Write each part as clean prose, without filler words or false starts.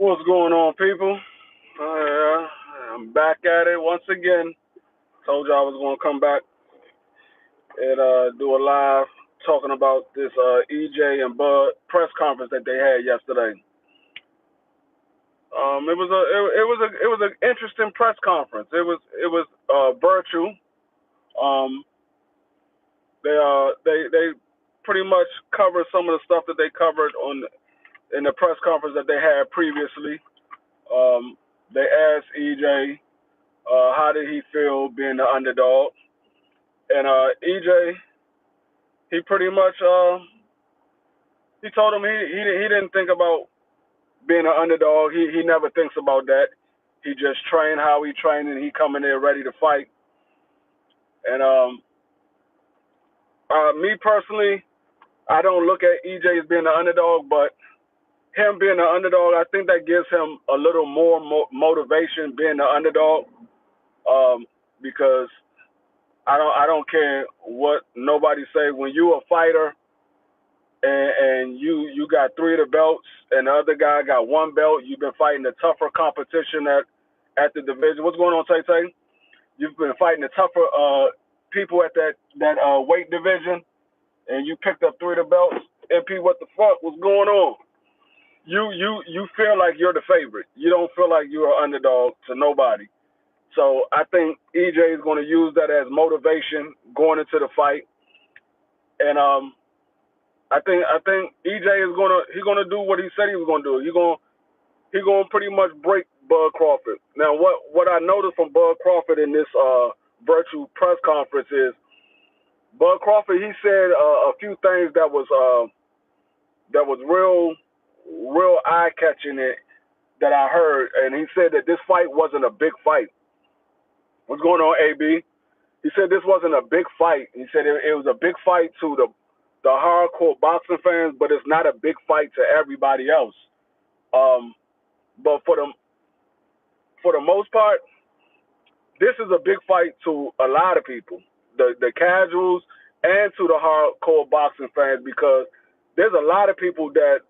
What's going on, people? I'm back at it once again. Told you I was going to come back and do a live talking about this EJ and Bud press conference that they had yesterday. It was an interesting press conference. It was virtual. Um, they pretty much covered some of the stuff that they covered on in the press conference that they had previously. They asked EJ how did he feel being the underdog, and EJ he pretty much he told him he didn't think about being an underdog. He never thinks about that. He just trained how he trained, and he coming there ready to fight. And me personally, I don't look at EJ as being an underdog, but him being an underdog, I think that gives him a little more motivation being the underdog, because I don't care what nobody say. When you a fighter and you got three of the belts and the other guy got one belt, you've been fighting the tougher competition at the division. What's going on, Tay Tay? You've been fighting the tougher people at that weight division, and you picked up three of the belts. MP, what the fuck was going on? You feel like you're the favorite. You don't feel like you're an underdog to nobody. So I think EJ is going to use that as motivation going into the fight, and I think EJ is gonna do what he said he was gonna do. He gonna pretty much break Bud Crawford. Now what I noticed from Bud Crawford in this virtual press conference is Bud Crawford, he said a few things that was real eye catching that I heard, and he said that this fight wasn't a big fight. What's going on, AB? He said this wasn't a big fight. He said it was a big fight to the hardcore boxing fans, but it's not a big fight to everybody else. But for the most part, this is a big fight to a lot of people, the casuals and to the hardcore boxing fans, because there's a lot of people that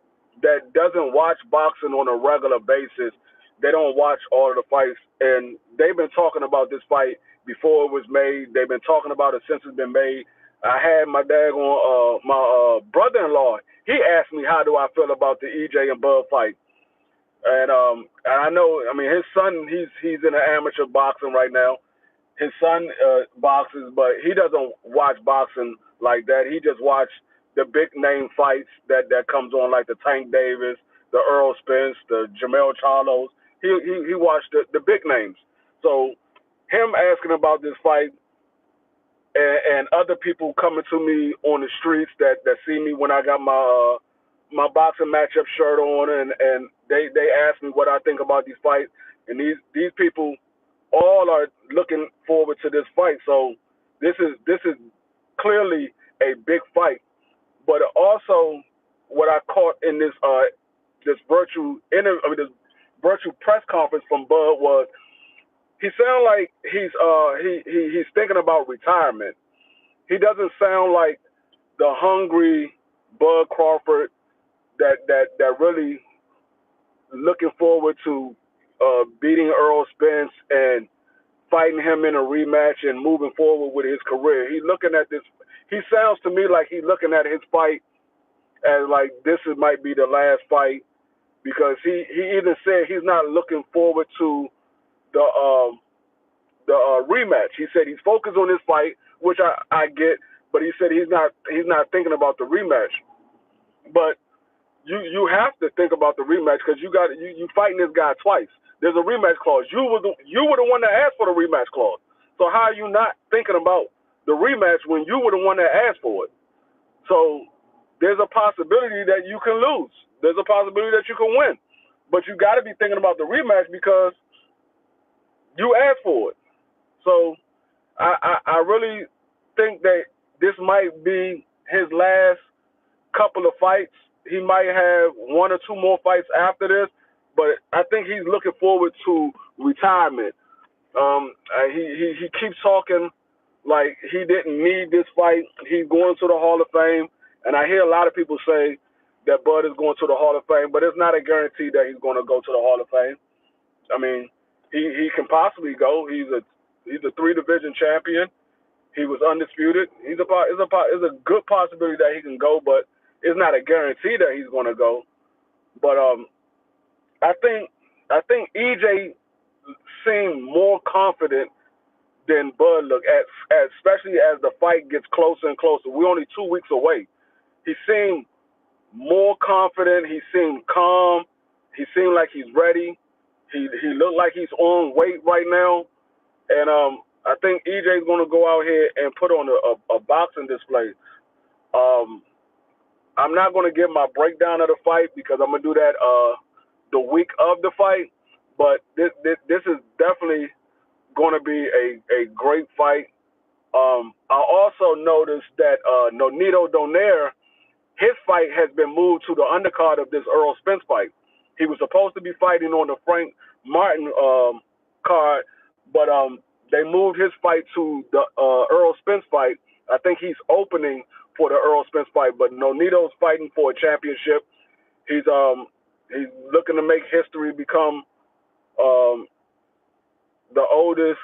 doesn't watch boxing on a regular basis. They don't watch all of the fights, and they've been talking about this fight before it was made. They've been talking about it since it's been made. I had my my brother-in-law. He asked me how do I feel about the EJ and Bud fight, and I know. I mean, his son. He's in an amateur boxing right now. His son boxes, but he doesn't watch boxing like that. He just watch the big name fights that comes on, like the Tank Davis, the Earl Spence, the Jamel Charlos. He watched the big names. So him asking about this fight, and other people coming to me on the streets that see me when I got my boxing matchup shirt on, and they ask me what I think about these fights, and these people all are looking forward to this fight. So this is clearly a big fight. But also, what I caught in this virtual this virtual press conference from Bud was he sounded like he's thinking about retirement. He doesn't sound like the hungry Bud Crawford that really looking forward to beating Earl Spence and fighting him in a rematch and moving forward with his career. He's looking at this. He sounds to me like he's looking at his fight as like might be the last fight, because he even said he's not looking forward to the rematch. He said he's focused on this fight, which I get, but he said he's not thinking about the rematch. But you have to think about the rematch, because you fighting this guy twice. There's a rematch clause. You were the one that asked for the rematch clause. So how are you not thinking about the rematch when you were the one that asked for it? So there's a possibility that you can lose. There's a possibility that you can win. But you got to be thinking about the rematch because you asked for it. So I really think that this might be his last couple of fights. He might have one or two more fights after this, but I think he's looking forward to retirement. He keeps talking like he didn't need this fight. He's going to the Hall of Fame, and I hear a lot of people say that Bud is going to the Hall of Fame, but it's not a guarantee that he's going to go to the Hall of Fame. I mean, he can possibly go. He's a 3 division champion. He was undisputed. It's a good possibility that he can go, but it's not a guarantee that he's going to go. But I think EJ seemed more confident than Bud looked especially as the fight gets closer and closer. We're only 2 weeks away. He seemed more confident. He seemed calm. He seemed like he's ready. He looked like he's on weight right now. And I think EJ's going to go out here and put on a boxing display. I'm not going to give my breakdown of the fight because I'm going to do that the week of the fight. But this is definitely going to be a great fight. I also noticed that Nonito Donaire, his fight has been moved to the undercard of this Errol Spence fight. He was supposed to be fighting on the Frank Martin card, but they moved his fight to the Errol Spence fight. I think he's opening for the Errol Spence fight, but Nonito's fighting for a championship. He's looking to make history, become the oldest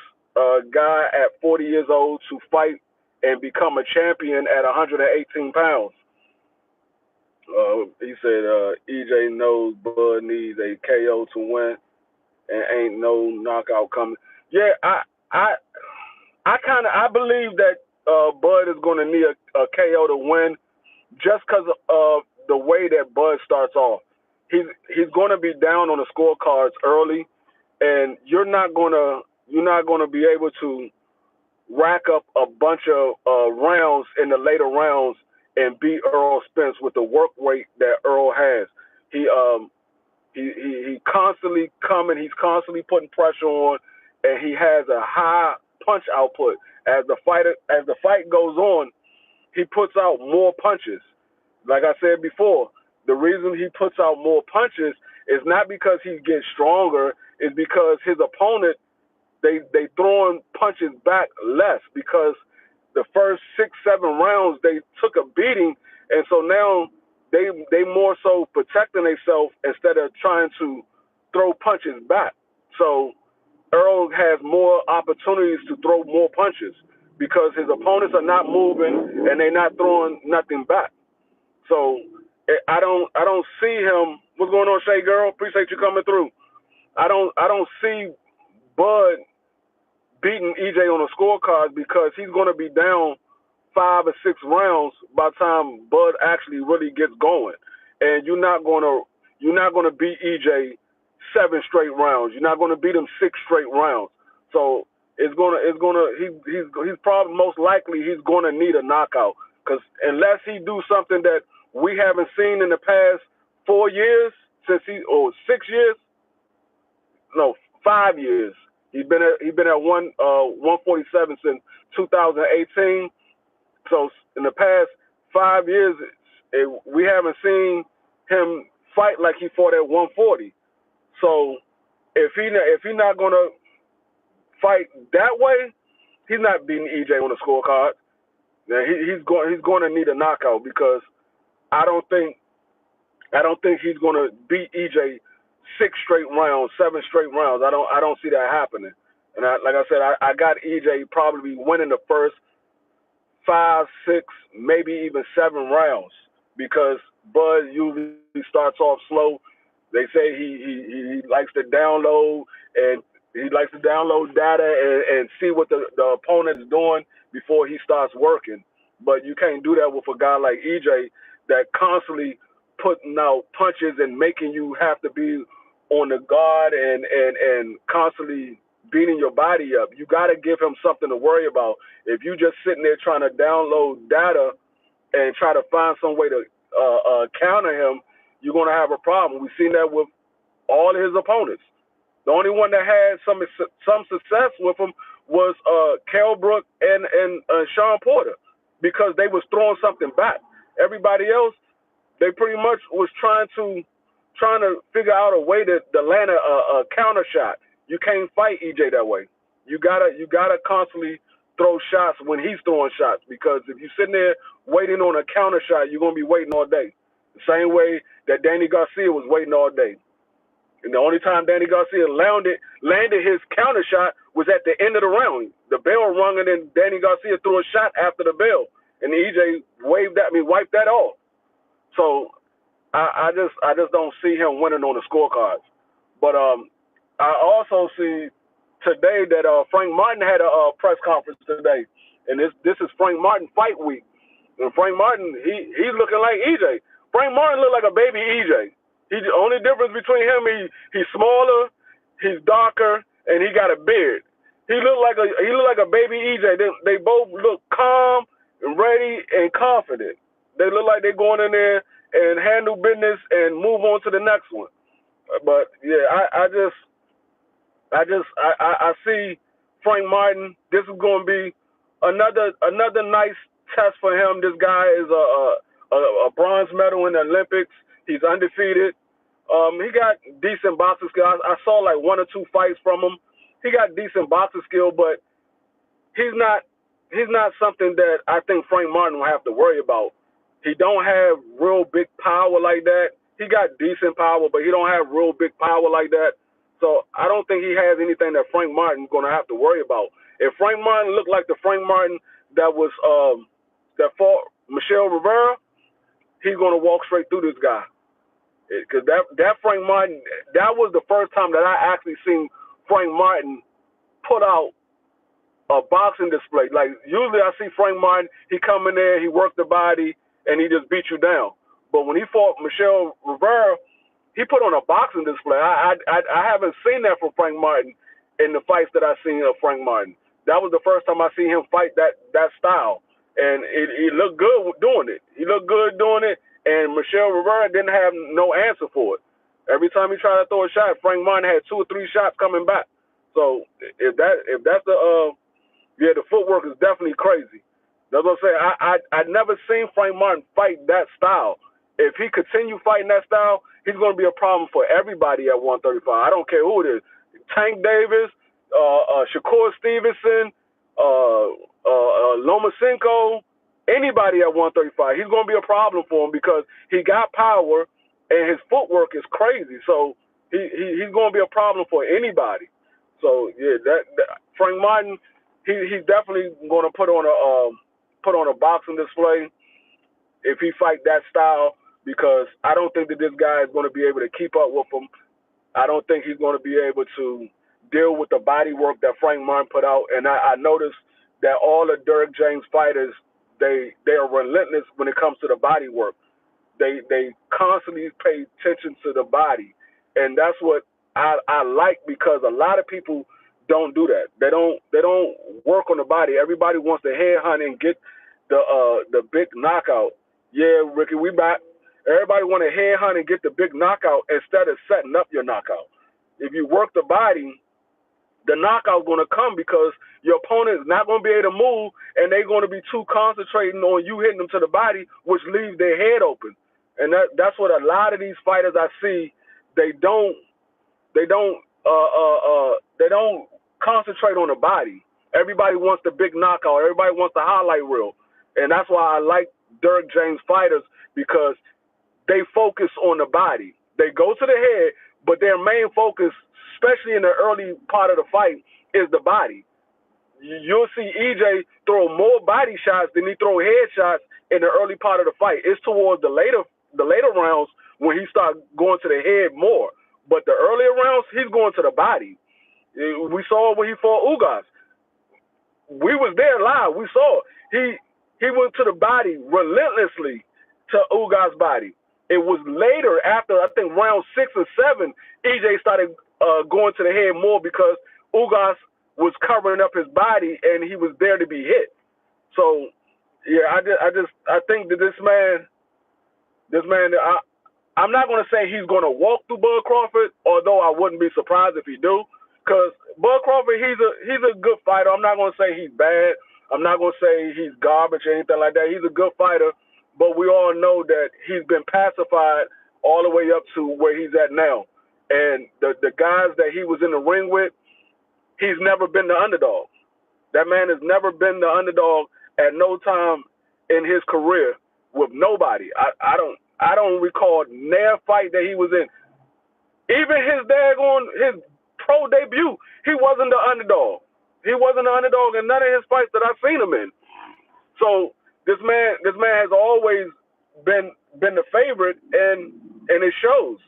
guy at 40 years old to fight and become a champion at 118 pounds. He said EJ knows Bud needs a KO to win and ain't no knockout coming. Yeah, I believe that Bud is going to need a KO to win just because of the way that Bud starts off. He's going to be down on the scorecards early, and you're not going to be able to rack up a bunch of rounds in the later rounds and beat Errol Spence with the work rate that Earl has. He constantly coming. He's constantly putting pressure on, and he has a high punch output. As the fight goes on, he puts out more punches. Like I said before, the reason he puts out more punches is not because he gets stronger. It's because his opponent, they throwing punches back less, because the first 6-7 rounds they took a beating, and so now they more so protecting themselves instead of trying to throw punches back. So Earl has more opportunities to throw more punches because his opponents are not moving and they're not throwing nothing back. So I don't see him. What's going on, Shay Girl? Appreciate you coming through. I don't see Bud beating EJ on the scorecards because he's going to be down 5 or 6 rounds by the time Bud actually really gets going, and you're not going to beat EJ 7 straight rounds. You're not going to beat him 6 straight rounds. So he's probably most likely he's going to need a knockout, because unless he do something that we haven't seen in the past 4 years, 6 years, no, 5 years. He's been at 147 since 2018. So in the past 5 years, we haven't seen him fight like he fought at 140. So if he's not gonna fight that way, he's not beating EJ on the scorecard. Now he's going to need a knockout, because I don't think he's going to beat EJ 6 straight rounds, 7 straight rounds. I don't see that happening. And like I said, I got EJ probably winning the first 5, 6, maybe even 7 rounds, because Bud usually starts off slow. They say he likes to download, and he likes to download data and see what the opponent is doing before he starts working. But you can't do that with a guy like EJ that constantly putting out punches and making you have to be on the guard and constantly beating your body up. You got to give him something to worry about. If you just sitting there trying to download data and try to find some way to counter him, you're going to have a problem. We've seen that with all his opponents. The only one that had some success with him was Kell Brook and Sean Porter, because they was throwing something back. Everybody else, they pretty much was trying to figure out a way to land a counter shot. You can't fight EJ that way. You gotta constantly throw shots when he's throwing shots, because if you're sitting there waiting on a counter shot, you're gonna be waiting all day. The same way that Danny Garcia was waiting all day. And the only time Danny Garcia landed his counter shot was at the end of the round. The bell rung, and then Danny Garcia threw a shot after the bell, and EJ wiped that off. So I just don't see him winning on the scorecards. But I also see today that Frank Martin had a press conference today, and this is Frank Martin fight week. And Frank Martin, he's looking like EJ. Frank Martin looked like a baby EJ. The only difference between him, he's smaller, he's darker, and he got a beard. He looked like a baby EJ. They both look calm and ready and confident. They look like they're going in there and handle business and move on to the next one. But yeah, I see Frank Martin. This is going to be another nice test for him. This guy is a bronze medal in the Olympics. He's undefeated. He got decent boxing skill. I saw like 1 or 2 fights from him. He got decent boxing skill, but he's not something that I think Frank Martin will have to worry about. He don't have real big power like that. He got decent power, but he don't have real big power like that. So I don't think he has anything that Frank Martin's going to have to worry about. If Frank Martin looked like the Frank Martin that fought Michelle Rivera, he's going to walk straight through this guy. Because that Frank Martin, that was the first time that I actually seen Frank Martin put out a boxing display. Like, usually I see Frank Martin, he come in there, he worked the body, and he just beat you down. But when he fought Michelle Rivera, he put on a boxing display. I haven't seen that from Frank Martin in the fights that I've seen of Frank Martin. That was the first time I seen him fight that style. And he looked good doing it. He looked good doing it, and Michelle Rivera didn't have no answer for it. Every time he tried to throw a shot, Frank Martin had 2 or 3 shots coming back. So if that's the footwork is definitely crazy. That's what I'm saying. I never seen Frank Martin fight that style. If he continue fighting that style, he's going to be a problem for everybody at 135. I don't care who it is. Tank Davis, Shakur Stevenson, Lomachenko, anybody at 135. He's going to be a problem for him because he got power and his footwork is crazy. So he's going to be a problem for anybody. So yeah, that Frank Martin, he's definitely going to put on a boxing display if he fight that style, because I don't think that this guy is going to be able to keep up with him. I don't think he's going to be able to deal with the body work that Frank Martin put out. And I noticed that all the Derrick James fighters, they are relentless when it comes to the body work. They constantly pay attention to the body, and that's what I like, because a lot of people don't do that. They don't work on the body. Everybody wants to headhunt and get the big knockout. Yeah, Ricky, we back. Everybody want to headhunt and get the big knockout instead of setting up your knockout. If you work the body, the knockout's going to come because your opponent is not going to be able to move, and they're going to be too concentrating on you hitting them to the body, which leaves their head open. And that's what a lot of these fighters I see, they don't concentrate on the body. Everybody wants the big knockout. Everybody wants the highlight reel. And that's why I like Derrick James fighters, because they focus on the body. They go to the head, but their main focus, especially in the early part of the fight, is the body. You'll see EJ throw more body shots than he throw head shots in the early part of the fight. It's towards the later rounds when he starts going to the head more. But the earlier rounds, he's going to the body. We saw it when he fought Ugas. We was there live. We saw it. He went to the body relentlessly to Ugas' body. It was later, after I think round 6 or 7, EJ started going to the head more because Ugas was covering up his body and he was there to be hit. So yeah, I think that this man, I'm not going to say he's going to walk through Bud Crawford, although I wouldn't be surprised if he do, because Bud Crawford, he's a good fighter. I'm not going to say he's bad. I'm not going to say he's garbage or anything like that. He's a good fighter, but we all know that he's been pacified all the way up to where he's at now. And the guys that he was in the ring with, he's never been the underdog. That man has never been the underdog at no time in his career with nobody. I don't I don't recall near fight that he was in. Even his pro debut, he wasn't the underdog. He wasn't the underdog in none of his fights that I've seen him in. So this man has always been the favorite, and it shows.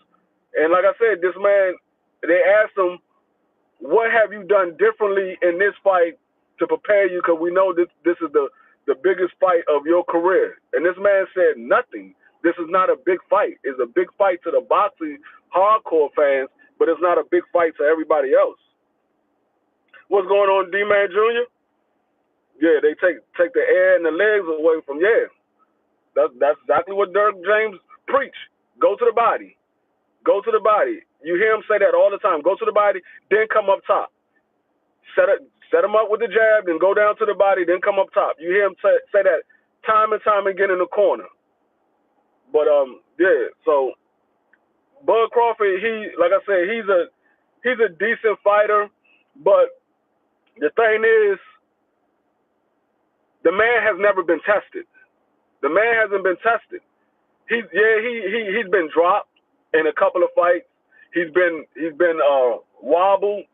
And like I said, this man, they asked him, what have you done differently in this fight to prepare you? Because we know this is the biggest fight of your career. And this man said nothing. This is not a big fight. It's a big fight to the boxing hardcore fans, but it's not a big fight to everybody else. What's going on, D-Man Jr.? Yeah, they take the air and the legs away from, yeah. That's exactly what Dirk James preached. Go to the body. Go to the body. You hear him say that all the time. Go to the body, then come up top. Set him up with the jab, then go down to the body, then come up top. You hear him say that time and time again in the corner. But yeah. So Bud Crawford, like I said, he's a decent fighter, but the thing is, the man has never been tested. The man hasn't been tested. He's been dropped in a couple of fights. He's been wobbled,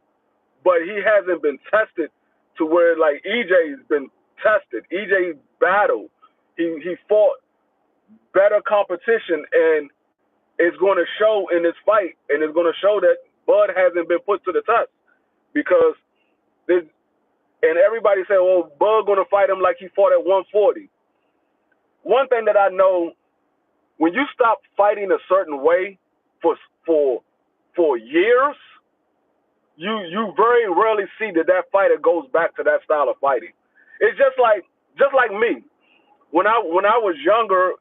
but he hasn't been tested to where like EJ's been tested. EJ battled. He fought better competition, and it's going to show in this fight, and it's going to show that Bud hasn't been put to the test because and everybody say, well, Bud going to fight him like he fought at 140. One thing that I know, when you stop fighting a certain way for years, you very rarely see that fighter goes back to that style of fighting. It's just like me. When I was younger,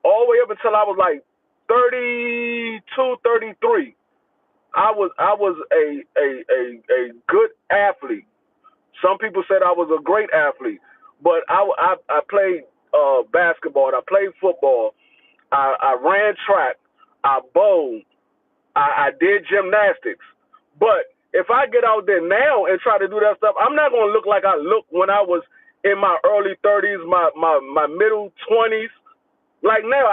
all the way up until I was like 32, 33, I was a good athlete. Some people said I was a great athlete, but I played basketball, I played football, I ran track, I bowled, I did gymnastics. But if I get out there now and try to do that stuff, I'm not going to look like I looked when I was in my early 30s, my middle 20s. Like now,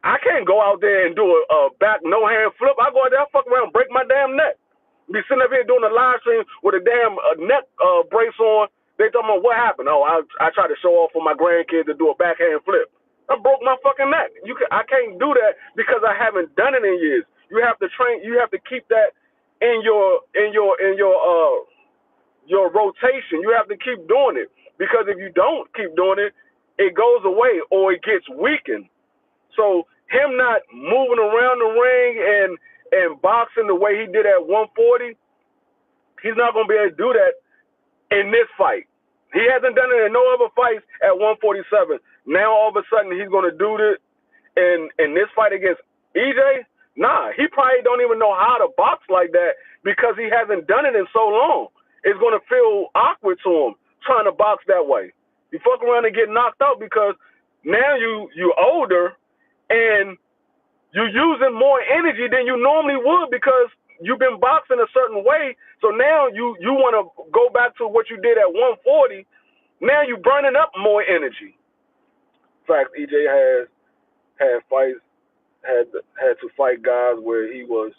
I can't go out there and do a back no hand flip. I go out there, I fuck around, break my damn neck. Be sitting up here doing a live stream with a damn neck brace on. They talking about what happened. Oh, I tried to show off for my grandkids to do a backhand flip. I broke my fucking neck. I can't do that because I haven't done it in years. You have to train. You have to keep that in your rotation. You have to keep doing it because if you don't keep doing it, it goes away or it gets weakened. So him not moving around the ring and boxing the way he did at 140, he's not going to be able to do that in this fight. He hasn't done it in no other fights at 147. Now all of a sudden he's going to do this in this fight against EJ? Nah, he probably don't even know how to box like that because he hasn't done it in so long. It's going to feel awkward to him trying to box that way. You fuck around and get knocked out because now you older and you're using more energy than you normally would because you've been boxing a certain way. So now you want to go back to what you did at 140. Now you're burning up more energy. In fact, EJ had fights, had to fight guys where he was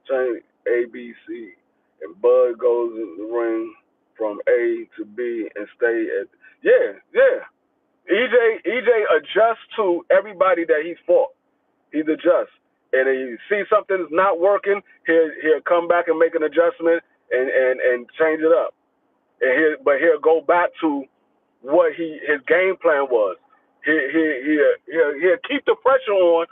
saying A, B, C, and Bud goes in the ring from A to B and stay at EJ adjusts to everybody that he's fought. He's adjusts. And he see something's not working, he'll come back and make an adjustment and change it up. But he'll go back to what his game plan was. He'll keep the pressure on,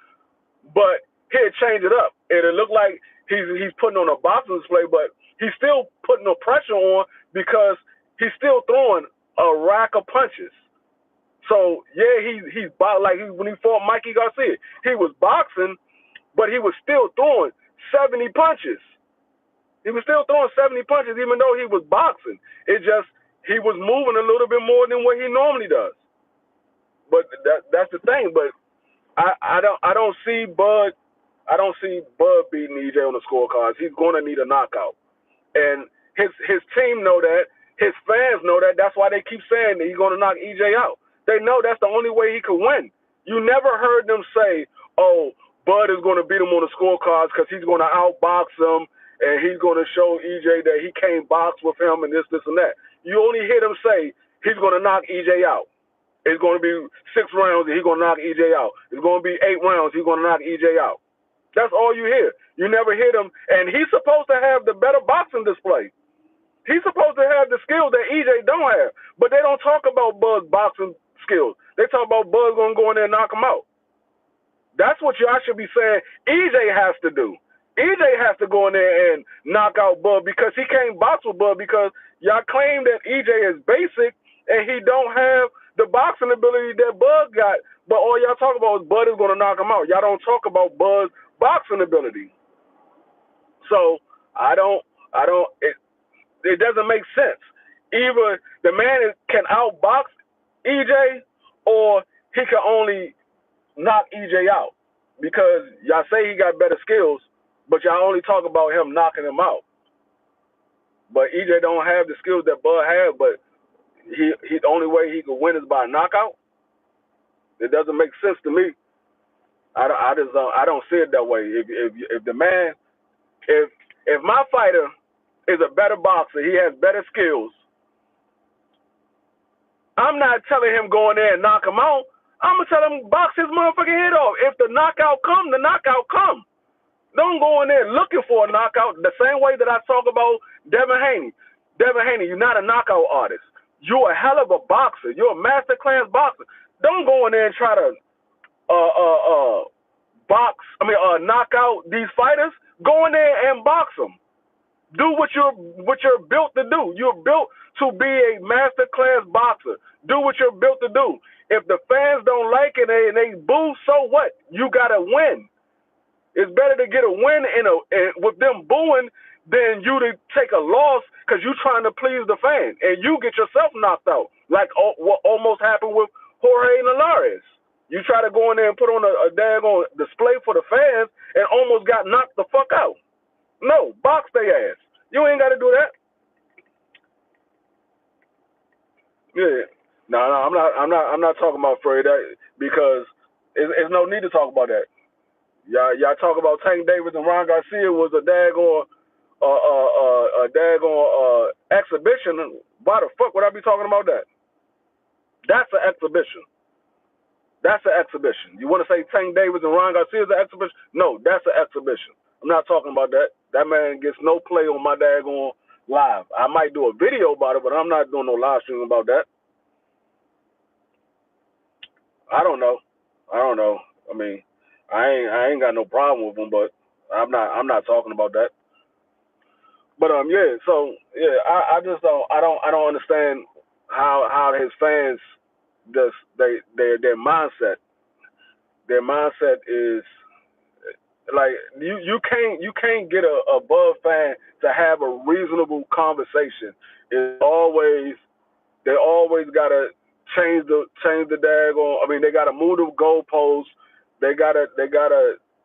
but he'll change it up. It'll look like he's putting on a boxing display, but he's still putting the pressure on because he's still throwing a rack of punches. So yeah, he's like when he fought Mikey Garcia, he was boxing, but he was still throwing 70 punches. He was still throwing 70 punches even though he was boxing. It just he was moving a little bit more than what he normally does. But that's the thing. But I don't see Bud beating EJ on the scorecards. He's going to need a knockout, and his team know that. His fans know that. That's why they keep saying that he's going to knock EJ out. They know that's the only way he could win. You never heard them say, "Oh, Bud is going to beat him on the scorecards because he's going to outbox him, and he's going to show EJ that he can't box with him and this, and that. You only hear him say he's going to knock EJ out. It's going to be 6 rounds and he's going to knock EJ out. It's going to be 8 rounds, he's going to knock EJ out. That's all you hear. You never hear him, and he's supposed to have the better boxing display. He's supposed to have the skills that EJ don't have, but they don't talk about Bud's boxing skills. They talk about Bud's going to go in there and knock him out. That's what y'all should be saying EJ has to do. EJ has to go in there and knock out Bud because he can't box with Bud because y'all claim that EJ is basic and he don't have the boxing ability that Bud got, but all y'all talk about is Bud is going to knock him out. Y'all don't talk about Bud's boxing ability. So it doesn't make sense. Either the man can outbox EJ or he can only knock EJ out because y'all say he got better skills, but y'all only talk about him knocking him out. But EJ don't have the skills that Bud has, but he the only way he could win is by a knockout. It doesn't make sense to me. I don't see it that way. If the man, if my fighter is a better boxer, he has better skills, I'm not telling him go in there and knock him out. I'm going to tell him box his motherfucking head off. If the knockout come, the knockout come. Don't go in there looking for a knockout the same way that I talk about Devin Haney. Devin Haney, you're not a knockout artist. You're a hell of a boxer. You're a master class boxer. Don't go in there and try to knock out these fighters. Go in there and box them. Do what you're built to do. You're built to be a master class boxer. Do what you're built to do. If the fans don't like it and they boo, so what? You gotta win. It's better to get a win with them booing than you to take a loss because you're trying to please the fan and you get yourself knocked out, like what almost happened with Jorge Linares. You try to go in there and put on a daggone display for the fans and almost got knocked the fuck out. No, box their ass. You ain't got to do that. Yeah. No, I'm not talking about Freddie because there's no need to talk about that. Y'all talk about Tank Davis and Ron Garcia was a daggone exhibition. Why the fuck would I be talking about that? That's an exhibition. That's an exhibition. You want to say Tank Davis and Ron Garcia is an exhibition? No, that's an exhibition. I'm not talking about that. That man gets no play on my daggone live. I might do a video about it, but I'm not doing no live stream about that. I don't know. I mean, I ain't got no problem with him, but I'm not talking about that. But yeah. So yeah, I just don't understand how his fans just their mindset is like you can't get a Bud fan to have a reasonable conversation. It's always they always gotta change the daggone. I mean, they gotta move the goalposts. They gotta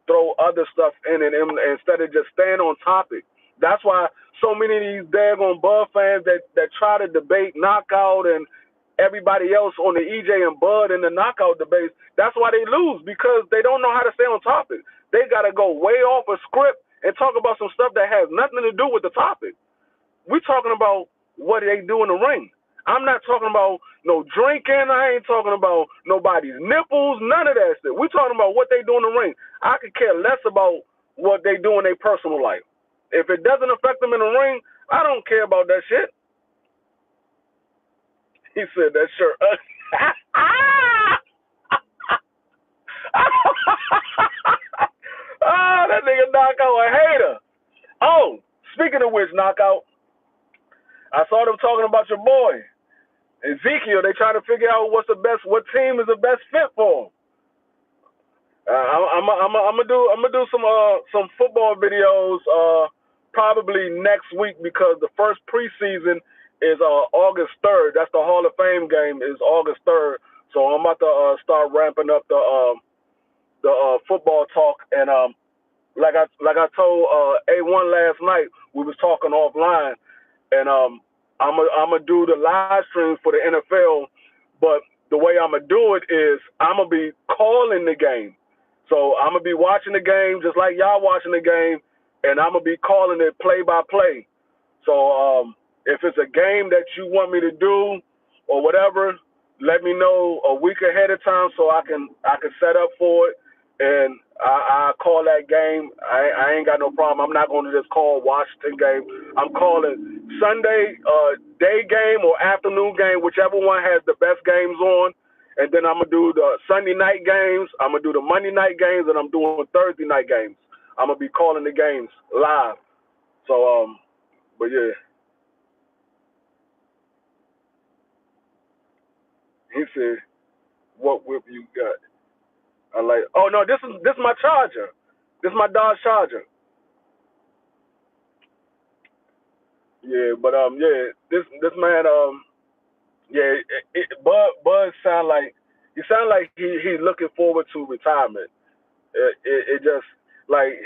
throw other stuff in it instead of just staying on topic. That's why so many of these daggone Bud fans that try to debate knockout and everybody else on the EJ and Bud and the knockout debates, that's why they lose, because they don't know how to stay on topic. They gotta go way off a script and talk about some stuff that has nothing to do with the topic. We're talking about what they do in the ring. I'm not talking about no drinking. I ain't talking about nobody's nipples, none of that shit. We're talking about what they do in the ring. I could care less about what they do in their personal life. If it doesn't affect them in the ring, I don't care about that shit. He said that shirt. That nigga Knockout a hater. Oh, speaking of which, Knockout, I saw them talking about your boy Ezekiel. They trying to figure out what team is the best fit for him. I'm gonna do some football videos probably next week, because the first preseason is August 3rd. That's the Hall of Fame game is August 3rd. So I'm about to start ramping up the football talk, and like I told A1 last night, we was talking offline, and I'm gonna do the live stream for the NFL, but the way I'm gonna do it is I'm gonna be calling the game. So I'm gonna be watching the game just like y'all watching the game, and I'm gonna be calling it play by play. So if it's a game that you want me to do or whatever, let me know a week ahead of time so I can set up for it, and I call that game. I ain't got no problem. I'm not going to just call Washington game. I'm calling Sunday day game or afternoon game, whichever one has the best games on. And then I'm gonna do the Sunday night games. I'm gonna do the Monday night games, and I'm doing Thursday night games. I'm gonna be calling the games live. So but yeah, he said, "What whip you got?" I like, "Oh no, this is my Charger. This is my Dodge Charger." Yeah, but yeah, this man, yeah, Bud sound like he's looking forward to retirement. It just like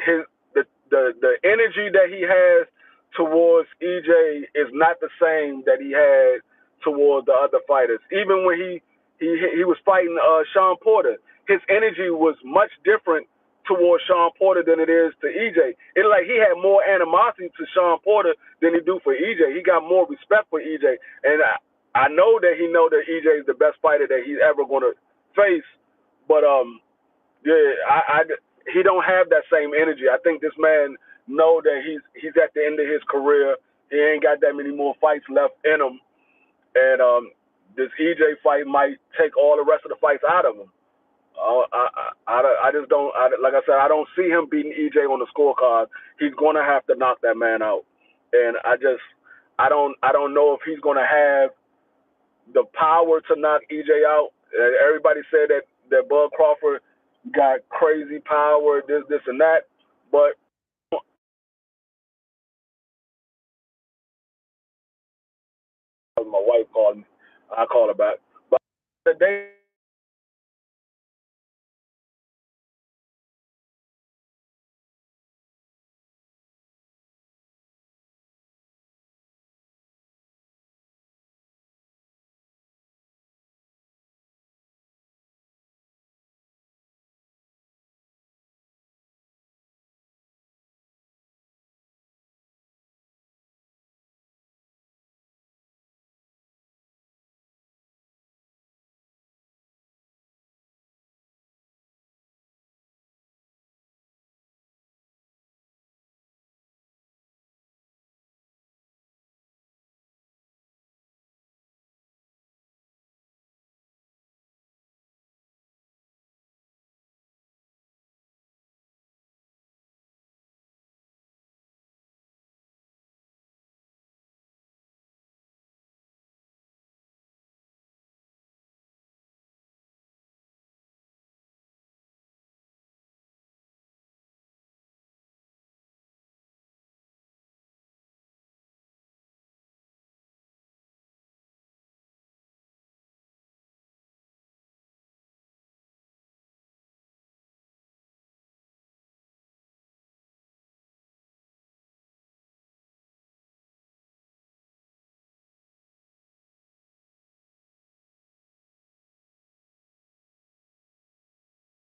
the energy that he has towards EJ is not the same that he had towards the other fighters. Even when he was fighting Sean Porter, his energy was much different towards Sean Porter than it is to EJ. It's like he had more animosity to Sean Porter than he do for EJ. He got more respect for EJ, and I know that he know that EJ is the best fighter that he's ever going to face, but yeah, he don't have that same energy. I think this man know that he's at the end of his career. He ain't got that many more fights left in him, and this EJ fight might take all the rest of the fights out of him. I just don't. Like I said, I don't see him beating EJ on the scorecard. He's gonna have to knock that man out, and I don't know if he's gonna have the power to knock EJ out. Everybody said that Bud Crawford got crazy power, this, and that. But my wife called me. I call her back. But the day